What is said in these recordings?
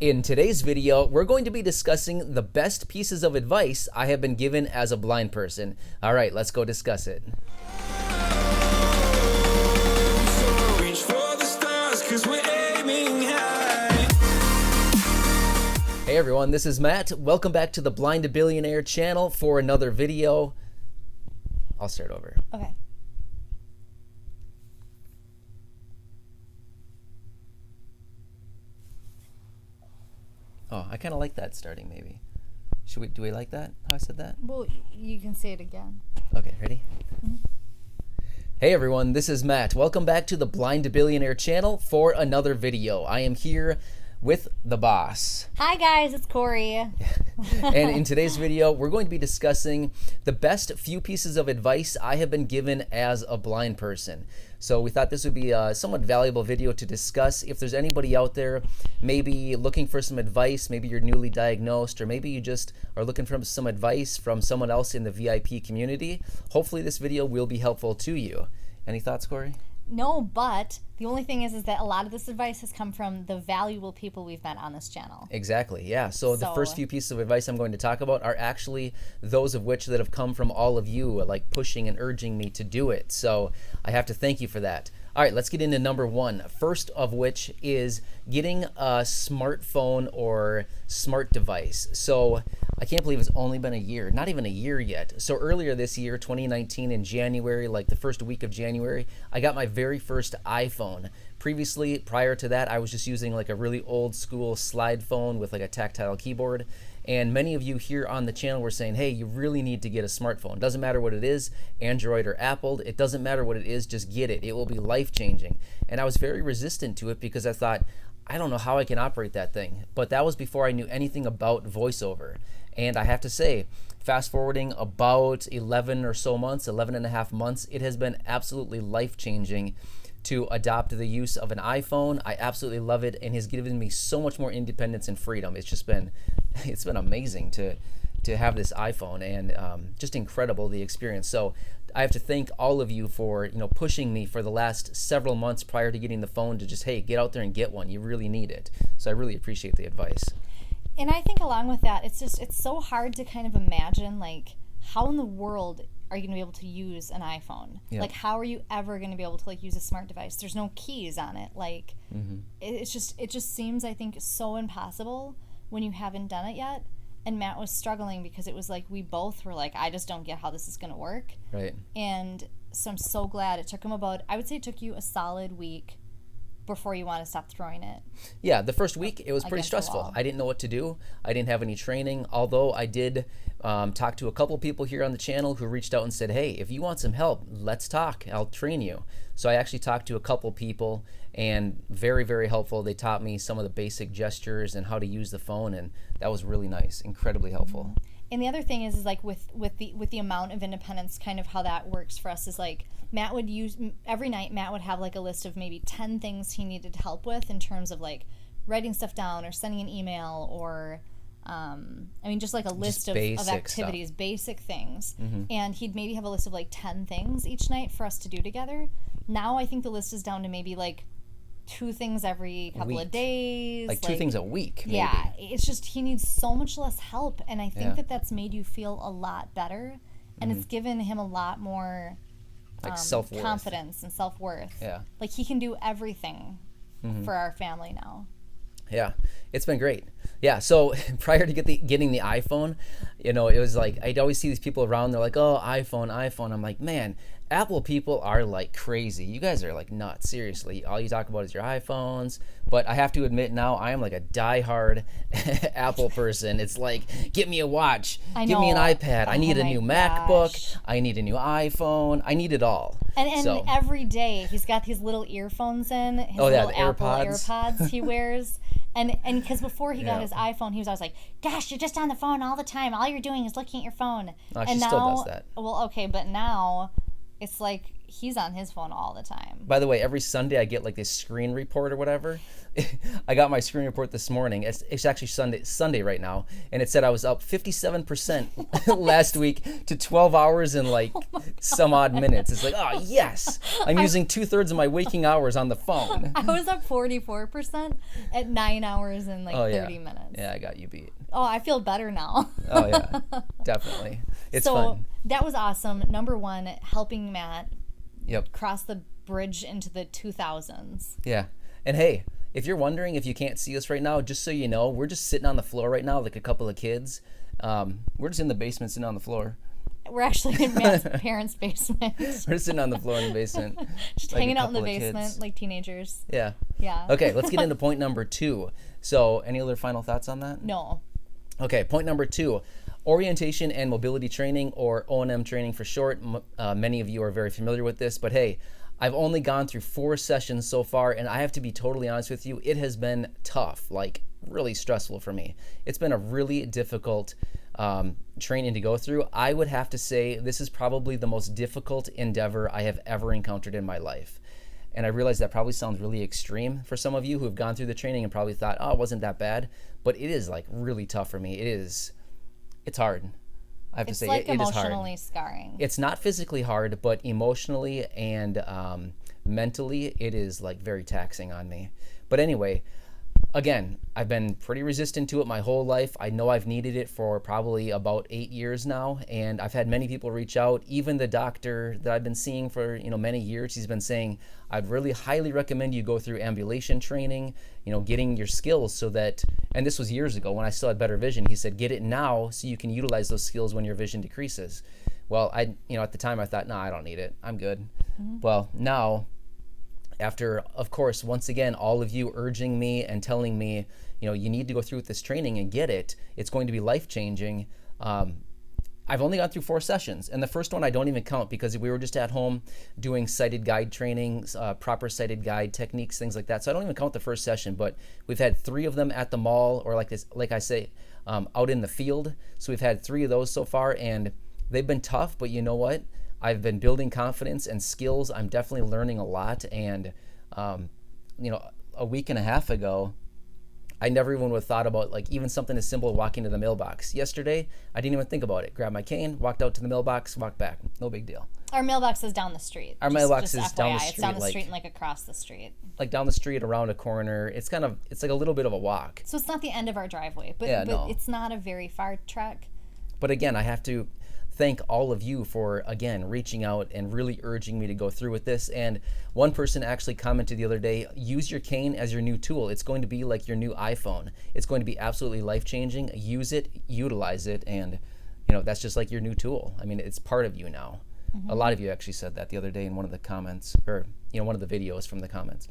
In today's video, we're going to be discussing the best pieces of advice I have been given as a blind person. All right, let's go discuss it. Reach for the stars, 'cause we're aiming high. Hey everyone, this is Matt. Welcome back to the Blindtobillionaire channel for another video. I'll start over. Okay. Oh, I kind of like that starting maybe. Do we like that? How I said that? Well, you can say it again. Okay, ready? Hey everyone, this is Matt. Welcome back to the Blindtobillionaire channel for another video. I am here with the boss. Hi guys, it's Corey. And in today's video, we're going to be discussing the best few pieces of advice I have been given as a blind person. So we thought this would be a somewhat valuable video to discuss. If there's anybody out there maybe looking for some advice, maybe you're newly diagnosed, or maybe you just are looking for some advice from someone else in the VIP community, hopefully this video will be helpful to you. Any thoughts, Corey? No, but the only thing is that a lot of this advice has come from the valuable people we've met on this channel. Exactly, yeah. So the first few pieces of advice I'm going to talk about are actually those of which that have come from all of you, like pushing and urging me to do it. So I have to thank you for that. All right, let's get into number one. First of which is getting a smartphone or smart device. So I can't believe it's only been a year, not even a year yet. So earlier this year, 2019 in January, like the first week of January, I got my very first iPhone. Previously, prior to that, I was just using like a really old school slide phone with like a tactile keyboard. And many of you here on the channel were saying, hey, you really need to get a smartphone. Doesn't matter what it is, Android or Apple, it doesn't matter what it is, just get it. It will be life-changing. And I was very resistant to it because I thought, I don't know how I can operate that thing. But that was before I knew anything about voiceover. And I have to say, fast forwarding about 11 or so months, 11 and a half months, it has been absolutely life-changing to adopt the use of an iPhone. I absolutely love it and has given me so much more independence and freedom. It's been amazing to have this iPhone, and just incredible, the experience. So I have to thank all of you for pushing me for the last several months prior to getting the phone to just, hey, get out there and get one. You really need it. So I really appreciate the advice. And I think along with that, it's so hard to kind of imagine, like, how in the world are you going to be able to use an iPhone? Yeah. Like, how are you ever going to be able to like use a smart device? There's no keys on it. Like, it just seems, I think, so impossible when you haven't done it yet. And Matt was struggling because it was like we both were like, I just don't get how this is going to work. Right. And so I'm so glad it took him I would say it took you a solid week before you want to stop throwing it. Yeah, the first week it was pretty Against the stressful. wall. I didn't know what to do. I didn't have any training, although I did talk to a couple people here on the channel who reached out and said, hey, if you want some help, let's talk. I'll train you. So I actually talked to a couple people, and very, very helpful. They taught me some of the basic gestures and how to use the phone, and that was really nice, incredibly helpful. And the other thing is like with the amount of independence, kind of how that works for us is like Matt would every night Matt would have like a list of maybe 10 things he needed help with in terms of like writing stuff down or sending an email or just like a list of activities, basic things. And he'd maybe have a list of like 10 things each night for us to do together. Now I think the list is down to maybe like 2 things every couple of days. Like 2 things a week, maybe. Yeah, it's just he needs so much less help, and I think that's made you feel a lot better, and it's given him a lot more like self-worth. Confidence and self-worth. Yeah. Like he can do everything for our family now. Yeah, it's been great. Yeah, so prior to getting the iPhone, it was like I'd always see these people around. They're like, "Oh, iPhone." I'm like, man, Apple people are like crazy. You guys are like nuts. Seriously, all you talk about is your iPhones. But I have to admit now, I am like a diehard Apple person. It's like, get me a watch, give me an iPad. I need a new MacBook. I need a new iPhone. I need it all. And so, every day he's got these little earphones in. His the little Apple AirPods he wears. And because before he got his iPhone, he was always like, gosh, you're just on the phone all the time. All you're doing is looking at your phone. She still does that. Well, okay, but now it's like he's on his phone all the time. By the way, every Sunday I get like this screen report or whatever. I got my screen report this morning. It's actually Sunday right now, and it said I was up 57% last week to 12 hours and like some odd minutes. It's like, oh yes, I'm using 2/3 of my waking hours on the phone. I was up 44% at 9 hours and like 30 minutes. Yeah, I got you beat. Oh, I feel better now. Oh yeah, definitely. It's so fun. That was awesome. Number one, helping Matt Yep. cross the bridge into the 2000s. Yeah. And hey, if you're wondering if you can't see us right now, just so you know, we're just sitting on the floor right now like a couple of kids. We're just in the basement sitting on the floor. We're actually in Matt's parents' basement. We're sitting on the floor in the basement. Just like hanging a out in the couple of basement kids. like teenagers. Yeah. Yeah. Okay, let's get into point number 2. So, any other final thoughts on that? No. Okay, point number 2. Orientation and mobility training, or O&M training for short. Many of you are very familiar with this, but hey, I've only gone through 4 sessions so far, and I have to be totally honest with you, it has been tough, like really stressful for me. It's been a really difficult training to go through. I would have to say this is probably the most difficult endeavor I have ever encountered in my life. And I realize that probably sounds really extreme for some of you who have gone through the training and probably thought, oh, it wasn't that bad. But it is like really tough for me. It's hard. I have to say, like it is hard. emotionally scarring. It's not physically hard, but emotionally and mentally, it is like very taxing on me. But anyway, again, I've been pretty resistant to it my whole life. I know I've needed it for probably about 8 years now, and I've had many people reach out. Even the doctor that I've been seeing for many years, he's been saying, I'd really highly recommend you go through ambulation training, getting your skills so that, and this was years ago when I still had better vision, he said, get it now so you can utilize those skills when your vision decreases. Well, at the time I thought, no, I don't need it. I'm good. Mm-hmm. Well, now, after, of course, once again, all of you urging me and telling me, you need to go through with this training and get it. It's going to be life-changing. I've only gone through 4 sessions, and the first one I don't even count because we were just at home doing sighted guide trainings, proper sighted guide techniques, things like that. So I don't even count the first session, but we've had 3 of them at the mall, or like I say, out in the field. So we've had 3 of those so far, and they've been tough, but you know what? I've been building confidence and skills. I'm definitely learning a lot. And, a week and a half ago, I never even would have thought about like even something as simple as walking to the mailbox. Yesterday, I didn't even think about it. Grabbed my cane, walked out to the mailbox, walked back. No big deal. Our mailbox is down the street. Our mailbox is FYI, down the street. It's down the street and like across the street. Like down the street, around a corner. It's like a little bit of a walk. So it's not the end of our driveway, but it's not a very far trek. But again, I have to thank all of you for, again, reaching out and really urging me to go through with this. And one person actually commented the other day, use your cane as your new tool. It's going to be like your new iPhone. It's going to be absolutely life-changing. Use it, utilize it, and that's just like your new tool. I mean, it's part of you now. Mm-hmm. A lot of you actually said that the other day in one of the comments, or one of the videos from the comments.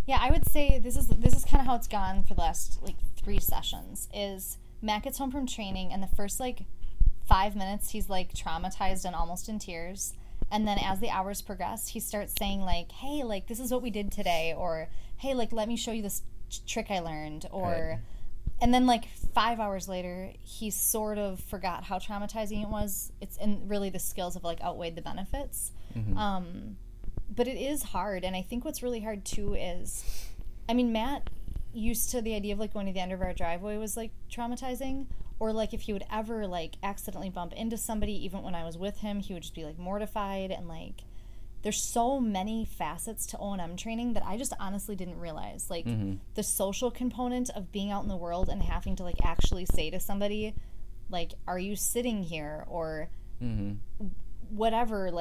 Yeah, I would say this is kind of how it's gone for the last 3 sessions. Is Matt gets home from training, and the first 5 minutes he's traumatized and almost in tears, and then as the hours progress he starts saying hey, this is what we did today, or hey, let me show you this trick I learned, or right. And then 5 hours later he sort of forgot how traumatizing it was. And really the skills have outweighed the benefits. Mm-hmm. But it is hard, and I think what's really hard too is, Matt used to the idea of going to the end of our driveway was traumatizing. Or if he would ever accidentally bump into somebody, even when I was with him, he would just be mortified. And there's so many facets to O&M training that I just honestly didn't realize. Mm-hmm. The social component of being out in the world and having to actually say to somebody, are you sitting here? Or mm-hmm. whatever,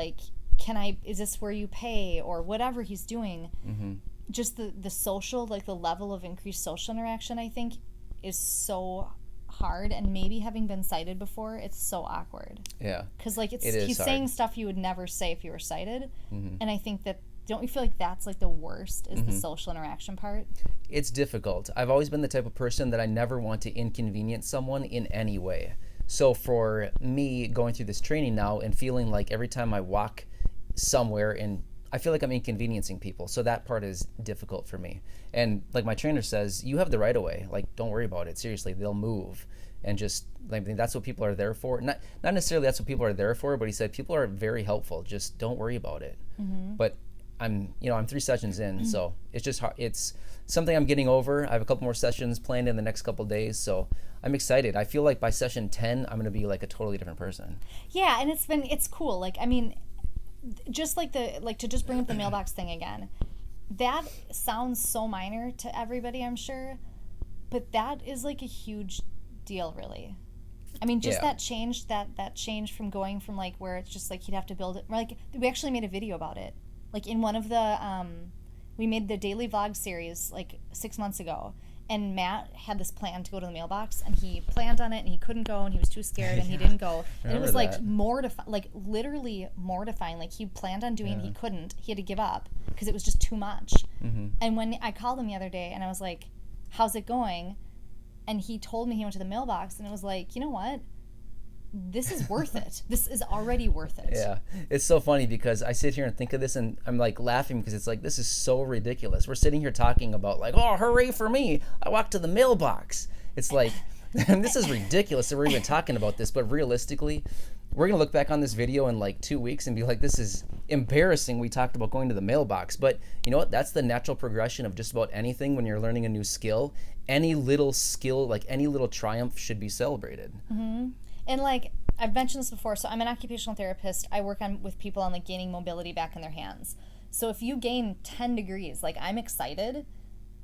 is this where you pay? Or whatever he's doing. Mm-hmm. Just the social, the level of increased social interaction, I think, is so hard. And maybe having been sighted before, it's so awkward. Yeah. Because he's hard. Saying stuff you would never say if you were sighted. Mm-hmm. And I think that, don't you feel like that's the worst is mm-hmm. the social interaction part? It's difficult. I've always been the type of person that I never want to inconvenience someone in any way. So for me going through this training now and feeling every time I walk somewhere, and I feel like I'm inconveniencing people. So that part is difficult for me. And like my trainer says, you have the right of way. Like, don't worry about it. Seriously, they'll move. And just, like, that's what people are there for. Not necessarily that's what people are there for, but he said people are very helpful. Just don't worry about it. But I'm 3 sessions in, so it's just hard. It's something I'm getting over. I have a couple more sessions planned in the next couple days, so I'm excited. I feel like by session 10, I'm going to be like a totally different person. Yeah, and it's cool. Like, I mean, just like to just bring up the mailbox thing again. That sounds so minor to everybody, I'm sure, but that is like a huge deal, really. I mean, just that change from going from like where it's just like he'd have to build it. Like, we actually made a video about it. Like, in one of the we made the daily vlog series like 6 months ago, and Matt had this plan to go to the mailbox, and he planned on it, and he couldn't go, and he was too scared, and he didn't go, and it was like like literally mortifying. Like, he planned on doing it, he couldn't, he had to give up because it was just too much. And when I called him the other day, and I was like, how's it going? And he told me he went to the mailbox, and it was like, you know what? This is worth it. This is already worth it. Yeah. It's so funny because I sit here and think of this and I'm like laughing because it's like, this is so ridiculous. We're sitting here talking about like, oh, hooray for me. I walked to the mailbox. It's like, this is ridiculous that we're even talking about this. But realistically, we're going to look back on this video in like 2 weeks and be like, this is embarrassing. We talked about going to the mailbox. But you know what? That's the natural progression of just about anything when you're learning a new skill. Any little skill, like any little triumph should be celebrated. And like, I've mentioned this before, so I'm an occupational therapist. I work with people on like gaining mobility back in their hands. So if you gain 10 degrees, like, I'm excited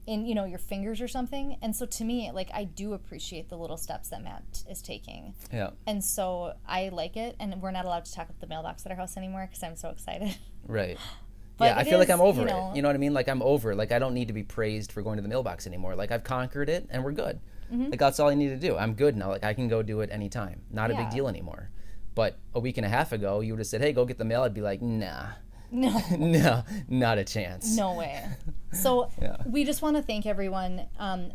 in, you know, your fingers or something. And so to me, like, I do appreciate the little steps that Matt is taking. Yeah. And so I like it, and we're not allowed to talk about the mailbox at our house anymore because I'm so excited. Right. But yeah, I feel like I'm over you know, it. You know what I mean? Like, I'm over it. Like, I don't need to be praised for going to the mailbox anymore. Like, I've conquered it and we're good. Like, that's all I need to do. I'm good now. Like, I can go do it anytime. Not a big deal anymore. But a week and a half ago, you would have said, hey, go get the mail. I'd be like, nah. No. No, not a chance. No way. So we just want to thank everyone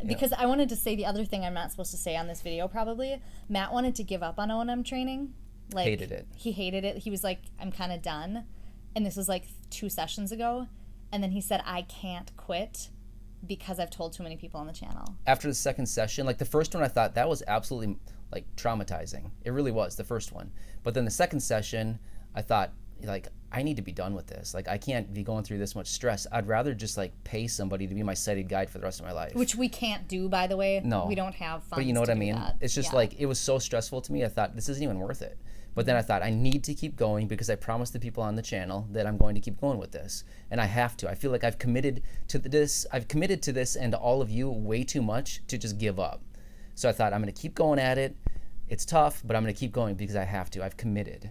because I wanted to say the other thing I'm not supposed to say on this video probably. Matt wanted to give up on O&M training. Like, hated it. He hated it. He was like, I'm kind of done. And this was like 2 sessions ago. And then he said, I can't quit because I've told too many people on the channel. After the second session, like the first one, I thought that was absolutely like traumatizing. It really was, the first one. But then the second session, I thought, like, I need to be done with this. Like, I can't be going through this much stress. I'd rather just like pay somebody to be my sighted guide for the rest of my life. Which we can't do, by the way. No. We don't have funds. But you know what I mean? That. It's just like, it was so stressful to me. I thought, this isn't even worth it. But then I thought, I need to keep going because I promised the people on the channel that I'm going to keep going with this. And I have to. I feel like I've committed to this. I've committed to this and to all of you way too much to just give up. So I thought, I'm going to keep going at it. It's tough, but I'm going to keep going because I have to. I've committed.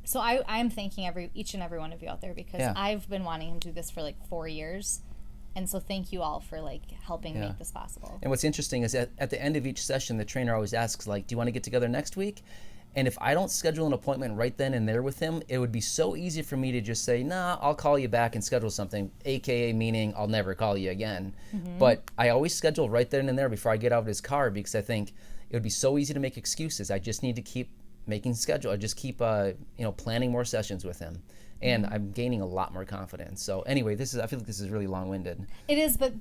So I'm thanking each and every one of you out there because I've been wanting to do this for like 4 years. And so thank you all for like helping make this possible. And what's interesting is at the end of each session, the trainer always asks, like, do you want to get together next week? And if I don't schedule an appointment right then and there with him, it would be so easy for me to just say, nah, I'll call you back and schedule something, AKA meaning I'll never call you again. But I always schedule right then and there before I get out of his car because I think it would be so easy to make excuses. I just need to keep making schedule. I just keep planning more sessions with him. And I'm gaining a lot more confidence. So anyway, I feel like this is really long-winded. It is, but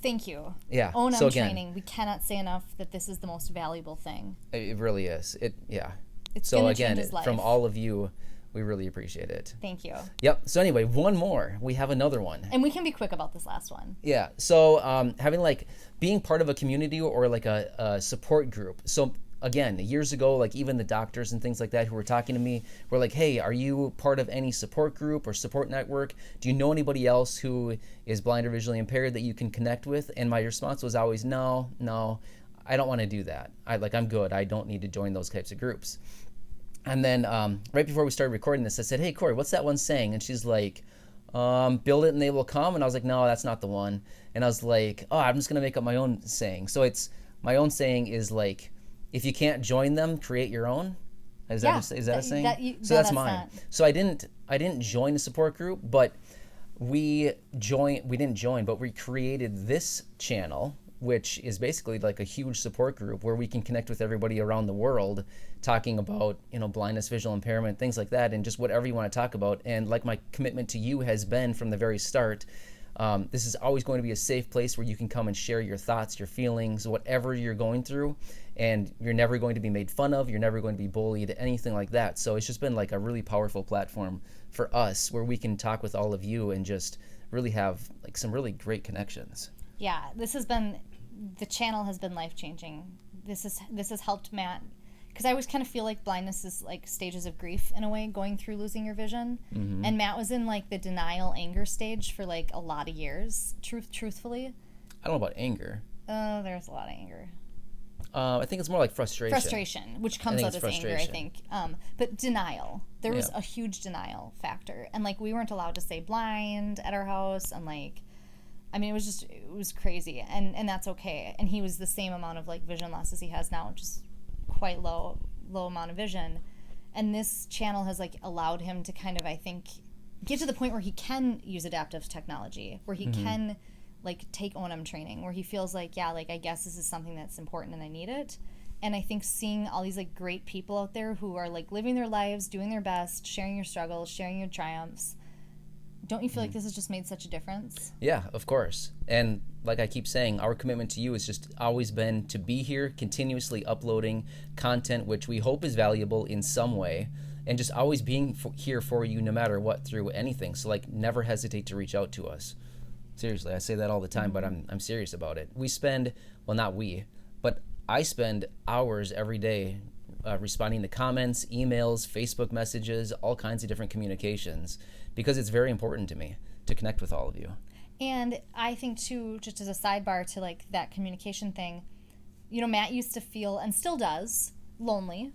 thank you. Yeah. O&M training, we cannot say enough that this is the most valuable thing. It really is. It's so gonna again, change his life. from all of you, we really appreciate it. Thank you. Yep. So anyway, one more. We have another one. And we can be quick about this last one. Yeah. So having like being part of a community or like a support group. So again, years ago, like even the doctors and things like that who were talking to me were like, hey, are you part of any support group or support network? Do you know anybody else who is blind or visually impaired that you can connect with? And my response was always, no, I don't want to do that. I'm good. I don't need to join those types of groups. And then right before we started recording this, I said, hey, Corey, what's that one saying? And she's like, build it and they will come. And I was like, no, that's not the one. And I was like, oh, I'm just going to make up my own saying. So my own saying is like, if you can't join them, create your own. Is that a saying? That's mine. Not. So I didn't join a support group, but we created this channel which is basically like a huge support group where we can connect with everybody around the world, talking about, blindness, visual impairment, things like that, and just whatever you want to talk about. And like my commitment to you has been from the very start, this is always going to be a safe place where you can come and share your thoughts, your feelings, whatever you're going through, and you're never going to be made fun of, you're never going to be bullied, anything like that. So it's just been like a really powerful platform for us where we can talk with all of you and just really have like some really great connections. Yeah, the channel has been life-changing. This has helped Matt, because I always kind of feel like blindness is like stages of grief in a way, going through losing your vision. And Matt was in like the denial anger stage for like a lot of years, truthfully. I don't know about anger. There's a lot of anger. I think it's more like frustration. Frustration, which comes out as anger, I think. But denial. There was a huge denial factor. And like we weren't allowed to say blind at our house, and like, I mean, it was crazy, and that's okay. And he was the same amount of like vision loss as he has now, just quite low amount of vision. And this channel has like allowed him to kind of, I think, get to the point where he can use adaptive technology, where he can like take O&M training, where he feels like, yeah, like I guess this is something that's important and I need it. And I think seeing all these like great people out there who are like living their lives, doing their best, sharing your struggles, sharing your triumphs, don't you feel like this has just made such a difference? Yeah, of course. And like I keep saying, our commitment to you has just always been to be here, continuously uploading content which we hope is valuable in some way, and just always being here for you no matter what, through anything. So like never hesitate to reach out to us. Seriously, I say that all the time, but I'm serious about it. We spend, well, not we, but I spend hours every day responding to comments, emails, Facebook messages, all kinds of different communications, because it's very important to me to connect with all of you. And I think too, just as a sidebar to like that communication thing, Matt used to feel, and still does, lonely.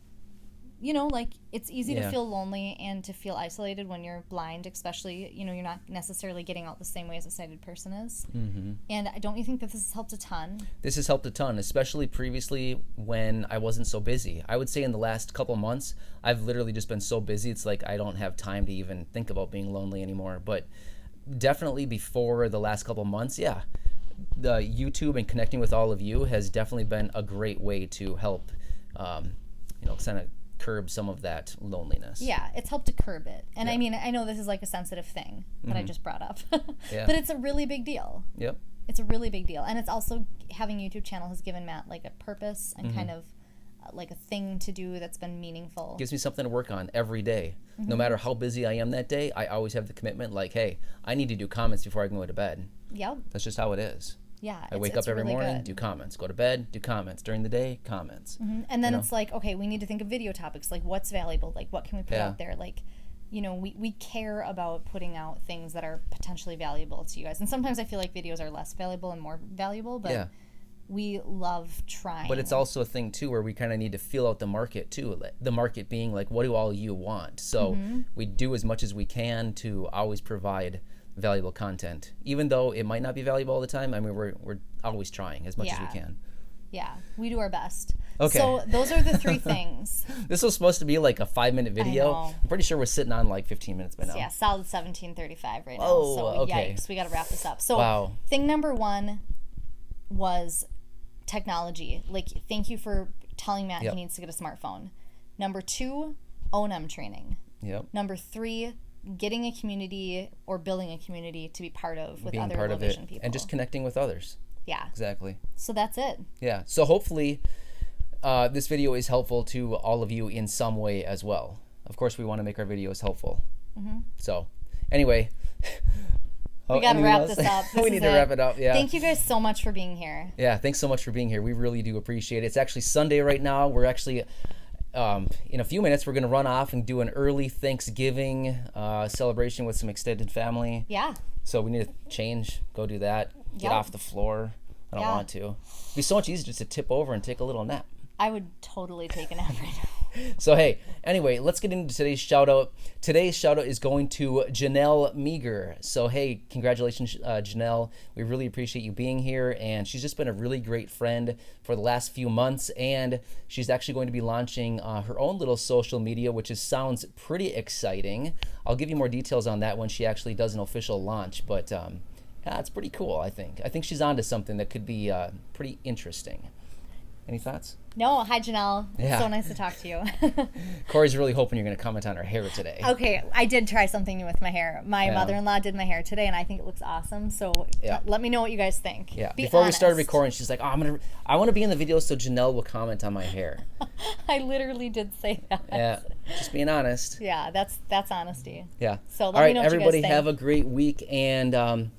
Like it's easy to feel lonely and to feel isolated when you're blind, especially, you're not necessarily getting out the same way as a sighted person is. And don't you think that this has helped a ton? This has helped a ton, especially previously when I wasn't so busy. I would say in the last couple months, I've literally just been so busy. It's like I don't have time to even think about being lonely anymore. But definitely before the last couple months, the YouTube and connecting with all of you has definitely been a great way to help, kind of curb some of that loneliness. Yeah, it's helped to curb it. And I mean, I know this is like a sensitive thing that I just brought up, but it's a really big deal. Yep. It's a really big deal. And it's also, having a YouTube channel has given Matt like a purpose and kind of like a thing to do that's been meaningful. Gives me something to work on every day. No matter how busy I am that day, I always have the commitment like, hey, I need to do comments before I can go to bed. Yep. That's just how it is. Yeah, I wake up every really morning, good. do comments. Go to bed, do comments. During the day, comments. And then it's like, okay, we need to think of video topics. Like, what's valuable? Like, what can we put out there? Like, we care about putting out things that are potentially valuable to you guys. And sometimes I feel like videos are less valuable and more valuable, but we love trying. But it's also a thing, too, where we kind of need to feel out the market, too. The market being like, what do all you want? So we do as much as we can to always provide valuable content, even though it might not be valuable all the time. I mean, we're always trying as much as we can. Yeah, we do our best. Okay. So those are the three things. This was supposed to be like a 5-minute video. I know. I'm pretty sure we're sitting on like 15 minutes by now. Yeah, solid 17:35 right now. Oh, so okay. Yikes, we got to wrap this up. So thing number one was technology. Like, thank you for telling Matt he needs to get a smartphone. Number two, O&M training. Yep. Number three, getting a community or building a community to be part of with Being other part low of vision it, people. and just connecting with others. Yeah. Exactly. So that's it. Yeah. So hopefully this video is helpful to all of you in some way as well. Of course, we want to make our videos helpful. So anyway. We got to wrap this up. We need to wrap it up. Yeah. Thank you guys so much for being here. Yeah. Thanks so much for being here. We really do appreciate it. It's actually Sunday right now. We're actually... in a few minutes, we're going to run off and do an early Thanksgiving celebration with some extended family. Yeah. So we need to change, go do that, get off the floor. I don't want to. It'd be so much easier just to tip over and take a little nap. I would totally take a nap right now. So, hey, anyway, let's get into today's shout-out. Today's shout-out is going to Janelle Meager. So, hey, congratulations, Janelle. We really appreciate you being here, and she's just been a really great friend for the last few months, and she's actually going to be launching her own little social media, which sounds pretty exciting. I'll give you more details on that when she actually does an official launch, but That's pretty cool, I think. I think she's onto something that could be pretty interesting. Any thoughts? No, hi Janelle. Yeah. So nice to talk to you. Corey's really hoping you're going to comment on her hair today. Okay, I did try something new with my hair. My Yeah. mother-in-law did my hair today, and I think it looks awesome. So Yeah. let me know what you guys think. Yeah. Be Before we started honest. recording, she's like, "Oh, I want to be in the video so Janelle will comment on my hair." I literally did say that. Yeah. Just being honest. Yeah, that's honesty. Yeah. So let All me right, know what you guys everybody, think. have a great week. And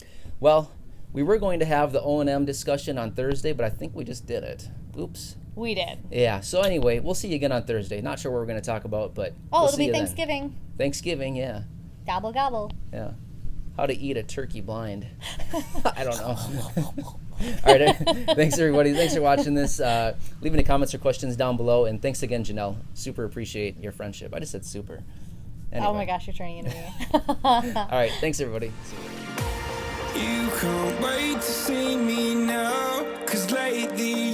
well, we were going to have the O&M discussion on Thursday, but I think we just did it. Oops. We did. Yeah. So anyway, we'll see you again on Thursday. Not sure what we're going to talk about, but Oh, we'll it'll see be you then. Thanksgiving. Thanksgiving, yeah. Gobble gobble. Yeah. How to eat a turkey blind. I don't know. All right. Thanks, everybody. Thanks for watching this. Leave any comments or questions down below. And thanks again, Janelle. Super appreciate your friendship. I just said super. Anyway. Oh my gosh, you're turning into me. All right. Thanks, everybody. You can't wait to see me now, 'cause lately